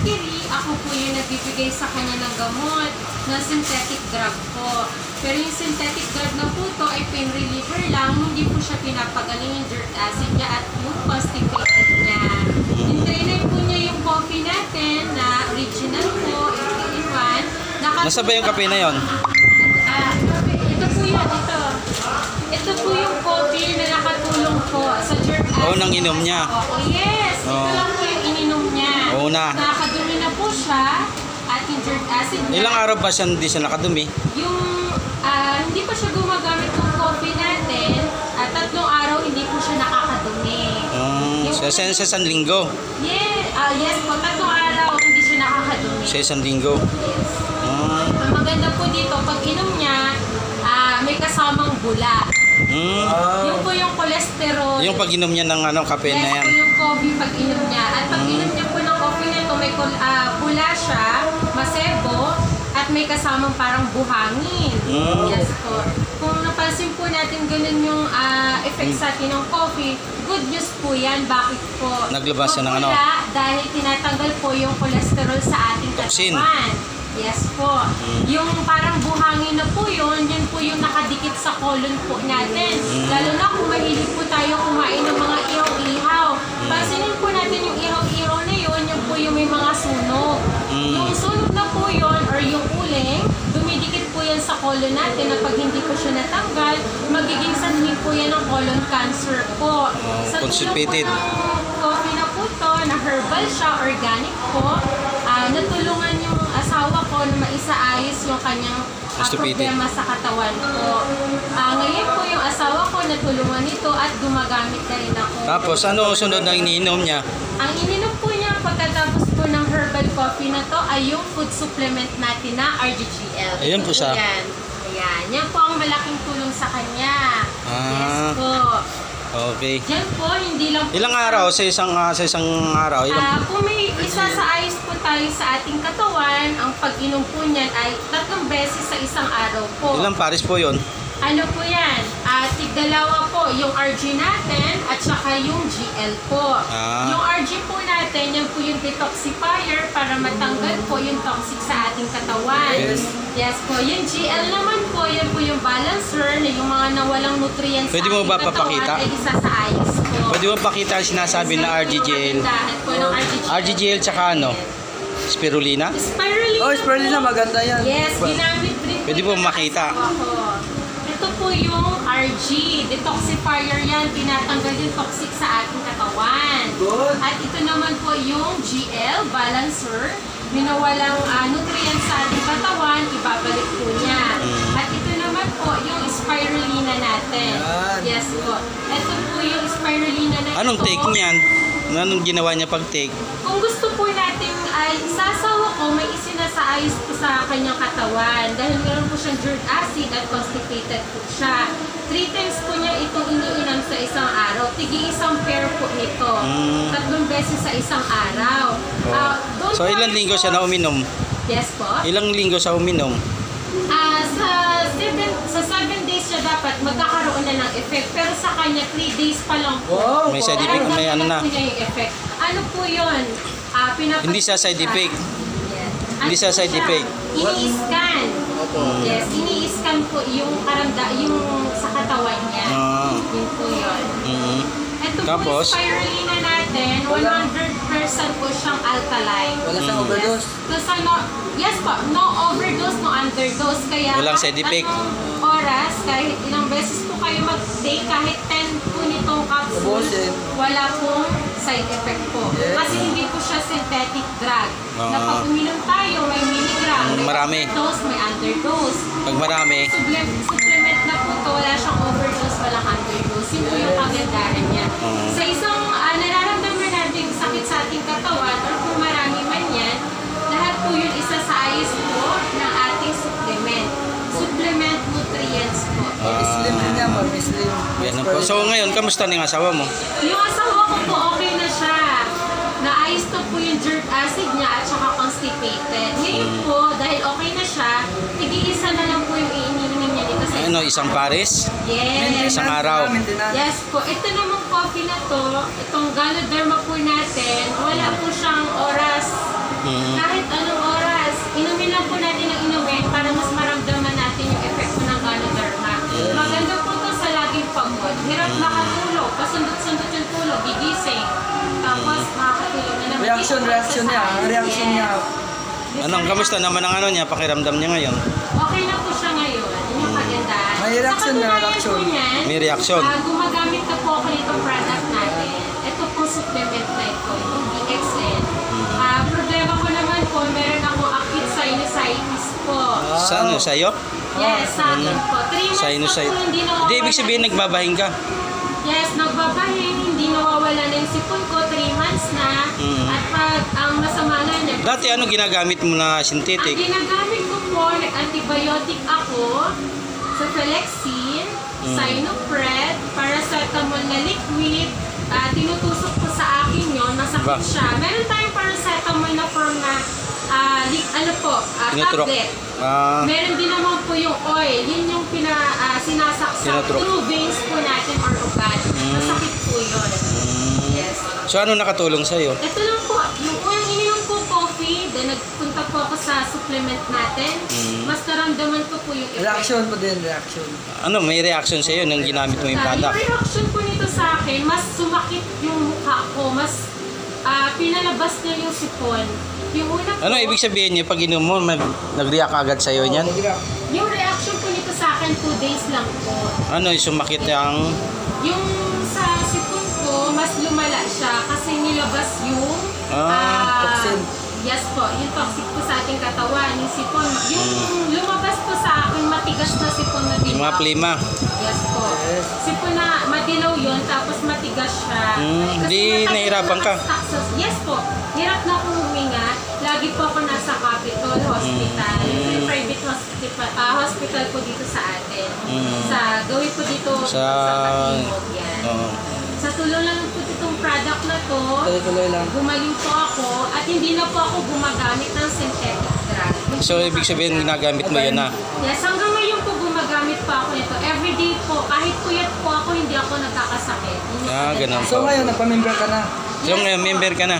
Mercury, ako po yung nagbibigay sa kanya ng gamot na synthetic drug po. Pero yung synthetic drug na po to ay pain reliever lang, hindi po siya pinapagaling yung uric acid niya at yung constipated niya. Intrainay po niya yung coffee natin na original po, 3-in-1. Nasa ba yung kape na yon? Ito po yun, ito. Ito po yung coffee na nakatulong po sa uric acid. Oo, nang inom niya. Oh, yes. Ito lang po yung ininom niya. Oo na. Nakakadumi na po siya at yung uric acid niya. Ilang araw ba siya hindi siya nakadumi? Yung hindi pa siya gumagamit ng coffee natin at 3 araw hindi po siya nakakadumi. Sa isang linggo? Yes po, 3 araw hindi siya nakakadumi. Sa isang linggo? Yes. Ang maganda po dito, pag inom niya, may kasamang bula. Yung po yung cholesterol. Yung pag-inom niya ng kape na yan. Yes po yung coffee pag inom niya. At pag inom niya po ng coffee nito, may bula siya, masebo, at may kasamang parang buhangin. Yes po. Kung napansin po natin ganun yung effect sa atin ng coffee, good news po yan. Bakit po? Naglabas siya ng dahil tinatanggal po yung cholesterol sa ating katawan. Yes po. Yung parang buhangin na po yun po yung nakadikit sa colon po natin. Lalo na kung mahilig po tayo kumain ng mga ihaw-ihaw. Pansinin po natin yung ihaw-ihaw na yun po yung may mga sunog. Yung sunog na po yun or yung uling, dumidikit po yan sa colon natin na pag hindi po siya natanggal, magiging sanhi po yan ng colon cancer po. Sa constipated. tulong po ng coffee na po to, na herbal siya, organic po, natulungan yung asawa ko na maisaayos yung kanyang problema sa katawan ko. Ngayon po yung asawa ko natulungan nito at gumagamit na rin ako. Tapos ano sunod na iniinom niya? Ang ininom po niya pagkatapos po ng herbal coffee na to ay yung food supplement natin na RGGL. Ayun po siya. Ayan. Yan po ang malaking tulong sa kanya. Yes po. Okay. Yan po, hindi lang po. Ilang araw sa isang araw? Kung may isa sa ayos po tayo sa ating katawan, ang pag-inom po niyan ay 3 beses sa isang araw po. Ilang pares po yun? Ano po yan? Tig-dalawa po, yung RG natin at saka yung GL po. Yung RG po natin, yan po yung detoxifier para matanggal po yung toxic sa ating katawan. Yes po. Yung GL naman po, yan po yung balancer na yung mga nawalang nutrients Pwede mo ba papakita? ay isa sa ayos po. Pwede mo papakita ang sinasabi na RGGL? RGGL tsaka ano? Spirulina? Spirulina. Oh, spirulina maganda yan. Yes, ginamit rin. Pwede mo makita. Ito po yung RG, detoxifier yan, tinatanggal yung toxic sa ating katawan. At ito naman po yung GL, balancer, binawalang nutrients sa ating katawan, ibabalik po niya. At ito naman po yung spirulina natin. Yes po. Ito po yung spirulina na ito. Anong take niyan? Anong ginawa niya pag take? Kung gusto po natin ay sasawa ko, may isinasaayos po sa kanyang katawan. Dahil meron po siyang uric acid at constipated po siya. 3 times po niya itong iniinom sa isang araw. Tig-1 pair po nito. 3 beses sa isang araw. So ilang linggo siya na uminom? Yes po. Ilang linggo siya uminom? Sa 7 days siya dapat magkakaroon na ng effect. Pero sa kanya 3 days pa lang po. May side effect, may ano na. Yung effect. Ano po yun? Hindi siya side effect. Yes. Hindi siya side effect. Ini-scan. Yes, ini-scan po yung sa katawan niya. Yun po yun. Ito po yung spirulina natin, 100% po siyang alkaline. Wala siyang overdose? Yes po, no overdose, no underdose. Kaya walang side effect. Oras, kahit ilang beses po kayo mag-take, kahit 10 po nitong capsule, wala pong side effect po. Kasi hindi po siya synthetic drug. Na pag uminom tayo, may milligram, may overdose, may underdose. Pag marami, supplement na po to, wala siyang overdose, walang underdose. Yun po yung kagandahan niya. Sa isang nararamdaman natin sakit sa ating katawan, or kung marami man yan, lahat po yun isa sa ayos po ng ating supplement. Supplement nutrients po. Slim niya, mag-slim. Yan po. So ngayon, kamusta na yung asawa mo? Yung asawa ko po, okay na siya. Naayos na po yung uric acid niya at saka constipated. Ngayon po, dahil okay na siya, tig-1 na lang po yung iinimin niya dito sa isang pares? Yes. Isang araw? Yes po. Ito namang coffee na to, itong Ganoderma po natin, wala po siyang oras gigising. Tapos makakatulog na naman. Reaction niya. Reaction niya. Anong, kamusta naman ang ano niya, pakiramdam niya ngayon? Okay na po siya ngayon. Yun yung kagandahan. May reaction Sa na, katunayan reaction. po niyan, May reaction. gumagamit na po ako nitong product natin. Ito po supplement na ito, yung DXN. Problema ko naman po, meron akong acute sinusitis po. Sa ano, sa'yo? Yes, sa akin po. 3 months Sinusite. na po hindi nawawala. Hindi, ibig sabihin nagbabahing ka. Yes, nagbabahing, hindi nawawala na yung sipon ko, 3 months na. At pag ang masama na niya, Dati ano ginagamit mo na ang synthetic? ginagamit ko po, nag-antibiotic ako, sa Flexin, Sinopret, paracetamol na liquid, tinutusok ko sa akin yun, masakit Ba? siya. Meron tayong paracetamol na form na, Tinuturok. tablet. Ah, Meron din naman po yung oil, yun yung sinasaksak Tinuturok. through veins po natin or ugat. Masakit po yun. Yes. so ano nakatulong sa'yo? Ito lang po, yung ininom ko coffee, then nagpunta po ako sa supplement natin. Mas naramdaman ko po yung effect. Reaction po din, reaction. Ano, may reaction sa'yo nung ginamit mo yung product? Yung reaction po nito sa akin, mas sumakit yung mukha ko, mas pinalabas niya yung sipon. Yung una po, Ano ibig sabihin niya pag inom mo, nag-react agad sa'yo niyan? yung reaction po nito sa akin, 2 days lang po. Ano, sumakit yung... Yung sa sipon ko, mas lumala siya kasi nilabas yung toxin. Yes po, yung toxic po sa ating katawan, yung sipon. Yung lumabas po sa akin, matigas na sipon na Yung mga dilaw. plima. Yes po. Yes. Sipon na madilaw yun, tapos matigas siya. Kasi di matagal nahirapan ka? nakastuck yes po. Hirap na akong huminga. Lagi po ako nasa Capitol Hospital. Yung private hospital po dito sa atin. Sa gawin po dito sa Katimog. Yan. Oo. Sa tulong lang po itong product na to, Tuloy-tuloy lang. gumaling po ako at hindi na po ako gumagamit ng synthetic drug. Yung So ibig sabihin ginagamit mo yan na? Yes, hanggang ngayon po gumagamit pa ako nito. Everyday po, kahit puyat po ako, hindi ako nagkakasakit. Yun yung Ah, kagandahan. ganun. So ngayon, nagpa-member ka na. So ngayon, member ka na?